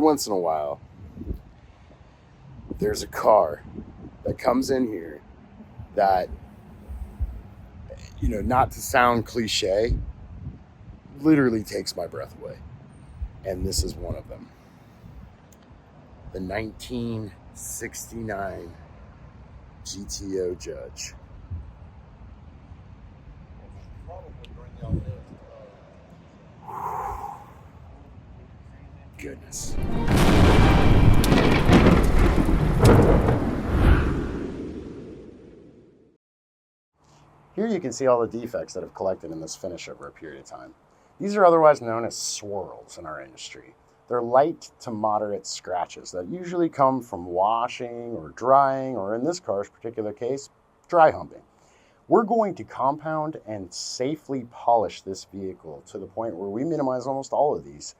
once in a while, there's a car that comes in here that, not to sound cliche, literally takes my breath away. And this is one of them. The 1969 GTO Judge. Goodness. Here you can see all the defects that have collected in this finish over a period of time. These are otherwise known as swirls in our industry. They're light to moderate scratches that usually come from washing or drying, or in this car's particular case, dry humping. We're going to compound and safely polish this vehicle to the point where we minimize almost all of these.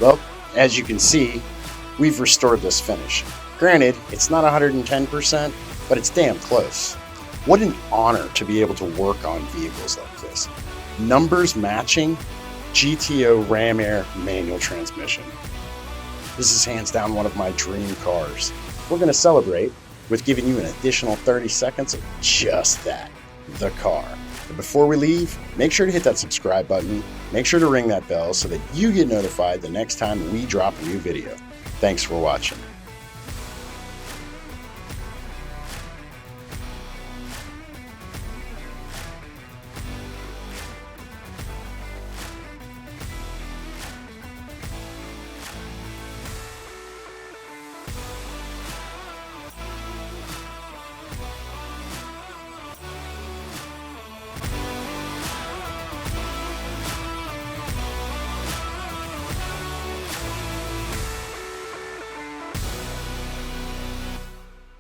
Well, as you can see, we've restored this finish. Granted, it's not 110%, but it's damn close. What an honor to be able to work on vehicles like this. Numbers matching, GTO Ram Air manual transmission. This is hands down one of my dream cars. We're going to celebrate with giving you an additional 30 seconds of just that, the car. But before we leave, make sure to hit that subscribe button, make sure to ring that bell so that you get notified the next time we drop a new video. Thanks for watching.